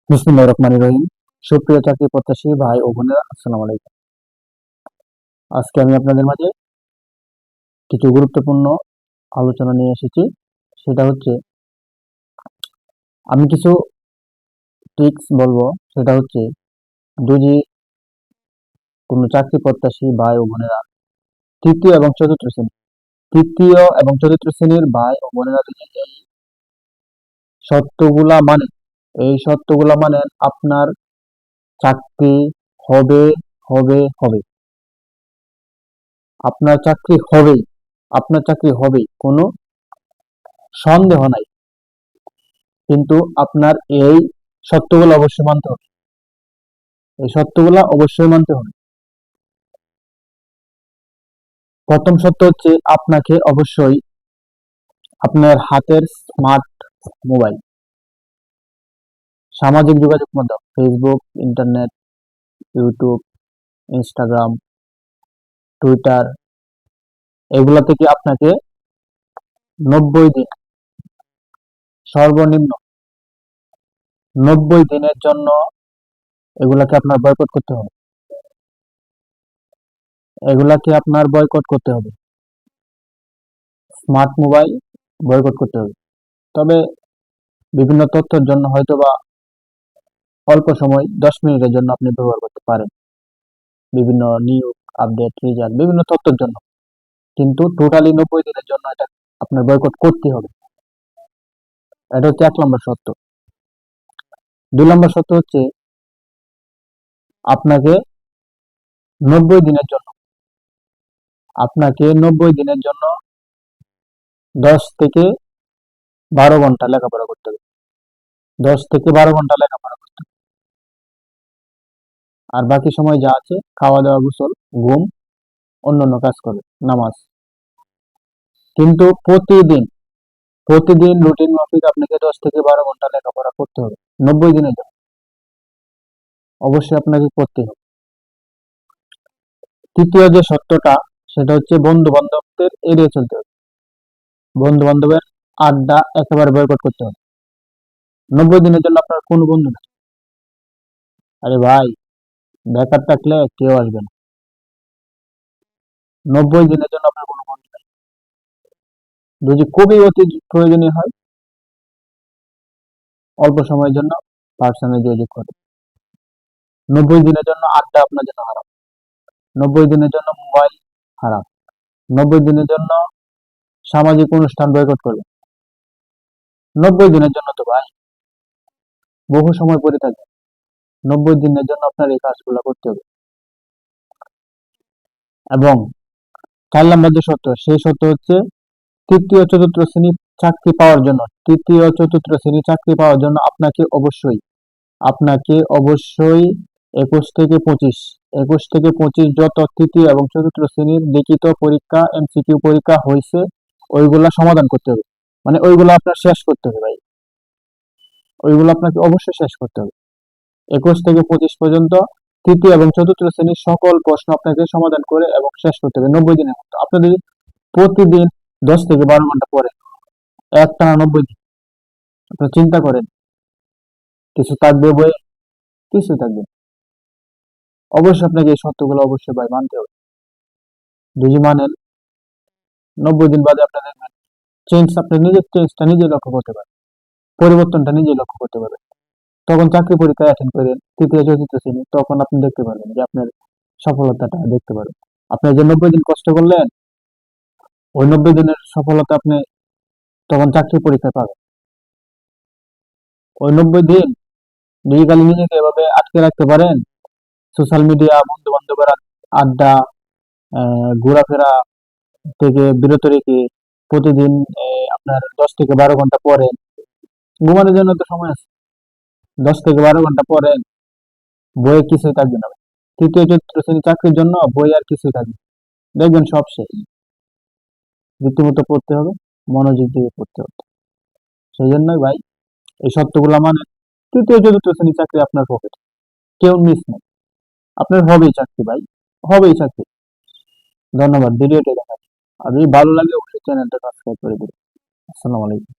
বিসমিল্লাহির রহমানির রহিম। সুপ্রিয় চাকরি প্রত্যাশী ভাই ও বোনেরা, আসসালামু আলাইকুম। আজকে আমি আপনাদের মাঝে কিছু গুরুত্বপূর্ণ আলোচনা নিয়ে এসেছি। সেটা হচ্ছে, আমি কিছু ট্রিক্স বলবো। সেটা হচ্ছে, যদি কোনো চাকরি প্রত্যাশী ভাই ও বোনেরা তৃতীয় এবং চতুর্থ শ্রেণী তৃতীয় এবং চতুর্থ শ্রেণীর ভাই ও বোনেরা যদি সত্যগুলা মানে এই সত্যগুলা মানেন, আপনার চাকরি হবে হবে হবে। আপনার চাকরি হবেই, আপনার চাকরি হবেই, কোনো সন্দেহ নাই। কিন্তু আপনার এই সত্যগুলো অবশ্যই মানতে হবে। এই সত্যগুলো অবশ্যই মানতে হবে। প্রথম সত্য হচ্ছে, আপনাকে অবশ্যই আপনার হাতের স্মার্ট মোবাইল, সামাজিক যোগাযোগ মাধ্যম Facebook, internet, YouTube, Instagram, Twitter, এগুলা থেকে আপনাকে 90 দিন, সর্বনিম্ন 90 দিনের জন্য এগুলাকে আপনার বয়কট করতে হবে। এগুলাকে আপনার বয়কট করতে হবে, স্মার্ট মোবাইল বয়কট করতে হবে। তবে বিভিন্ন তথ্যের জন্য হয়তোবা অল্প সময় 10 মিনিটের জন্য আপনি ব্যবহার করতে পারেন, বিভিন্ন নিউজ, আপডেট, রেজাল্ট, বিভিন্ন তথ্যের জন্য। কিন্তু টোটালি 90 দিনের জন্য এটা আপনার বয়কট করতে হবে। এটা হচ্ছে 1 নম্বর সত্য। 2 নম্বর সত্য হচ্ছে, আপনাকে 90 দিনের জন্য আপনাকে 90 দিনের জন্য 10 থেকে 12 ঘন্টা লেখাপড়া করতে হবে। 10 থেকে 12 ঘন্টা লেখাপড়া করতে হবে। আর বাকি সময় যা আছে, খাওয়া দাওয়া, গোসল, ঘুম, অন্যান্য কাজ করবে, নামাজ। কিন্তু প্রতিদিন প্রতিদিন রুটিন মাফিক আপনাকে 10 থেকে 12 ঘন্টা লেখাপড়া করতে হবে, 90 দিনের জন্য অবশ্যই আপনাকে করতে হবে। তৃতীয় যে সত্যটা, সেটা হচ্ছে, বন্ধু বান্ধবদের এড়িয়ে চলতে হবে। বন্ধু বান্ধবের আড্ডা একেবারে বয়কট করতে হবে। 90 দিনের জন্য আপনার কোনো বন্ধু নেই। আরে ভাই, বেকার থাকলে কেউ আসবে না। 90 দিনের জন্য আপনার কোনো বন্ধু নেই। যদি খুবই অতি প্রয়োজনীয় হয়, অল্প সময়ের জন্য পার্সোনাল যোগাযোগ করে। 90 দিনের জন্য আড্ডা আপনার জন্য হারাম। 90 দিনের জন্য মোবাইল হারাম। 90 দিনের জন্য সামাজিক অনুষ্ঠান বয়কট করবে। 90 দিনের জন্য তো ভাই বহু সময় পড়ে থাকবে। 90 দিনের জন্য আপনার এই কাজগুলো করতে হবে। এবং 4 নম্বর যে সত্য, সেই সত্য হচ্ছে, তৃতীয় চতুর্থ শ্রেণী চাকরি পাওয়ার জন্য আপনাকে অবশ্যই 21 থেকে 25 যত তৃতীয় এবং চতুর্থ শ্রেণীর লিখিত পরীক্ষা, এমসিকিউ পরীক্ষা হয়েছে, ওইগুলা সমাধান করতে হবে। মানে ওইগুলো আপনার শেষ করতে হবে ভাই, ওইগুলো আপনাকে অবশ্যই শেষ করতে হবে। 21 থেকে 25 পর্যন্ত তৃতীয় এবং চতুর্থ শ্রেণীর সকল প্রশ্ন আপনাকে সমাধান করে এবং শেষ করতে হবে 90 দিনের মতো। আপনি যদি প্রতিদিন 10 থেকে 12 ঘন্টা পড়েন, একটানা 90 দিন, আপনি চিন্তা করেন, কিছু থাকবে বইয়ে? কিছু থাকবে না। অবশ্যই আপনাকে এই সত্যগুলো অবশ্যই ভাই মানতে হবে। যদি মানেন, 90 দিন বাদে আপনি দেখবেন আপনি নিজের চেঞ্জটা নিজে লক্ষ্য করতে পারেন, পরিবর্তনটা নিজে লক্ষ্য করতে পারবেন। তখন চাকরি পরীক্ষা অ্যাটেন্ড করেন, তৃতীয় চতুর্থ শ্রেণী, তখন আপনি দেখতে পারবেন যে আপনার সফলতাটা দেখতে পারবেন। আপনি যে 90 দিন কষ্ট করলেন, ওই 90 দিনের সফলতা আপনি তখন চাকরি পরীক্ষায় পাবেন। ওই 90 দিন যদি খালি নিজেকে এভাবে আটকে রাখতে পারেন, সোশ্যাল মিডিয়া, বন্ধু বান্ধবের আড্ডা, ঘোরাফেরা থেকে বিরত রেখে প্রতিদিন আপনার 10 থেকে 12 ঘন্টা পড়েন, ঘুমানোর জন্য তো সময় আছে, 10 থেকে 12 ঘন্টা পড়েন, বইয়ে কিছুই থাকবে না। তৃতীয় চতুর্থ শ্রেণী চাকরির জন্য বই আর কিছুই থাকবে না। দেখবেন সব শেষ। রীতিমতো পড়তে হবে, মনোযোগ দিয়ে পড়তে হবে। সেই জন্যই ভাই, এই সত্যগুলো মানে, তৃতীয় চতুর্থ শ্রেণী চাকরি আপনার পকেটে, কেউ মিস নেই। আপনার হবেই চাকরি ভাই, হবেই চাকরি। ধন্যবাদ ভিডিওটি দেখার জন্য। আর যদি ভালো লাগে অবশ্যই চ্যানেলটা সাবস্ক্রাইব করে দিন। আসসালামু আলাইকুম।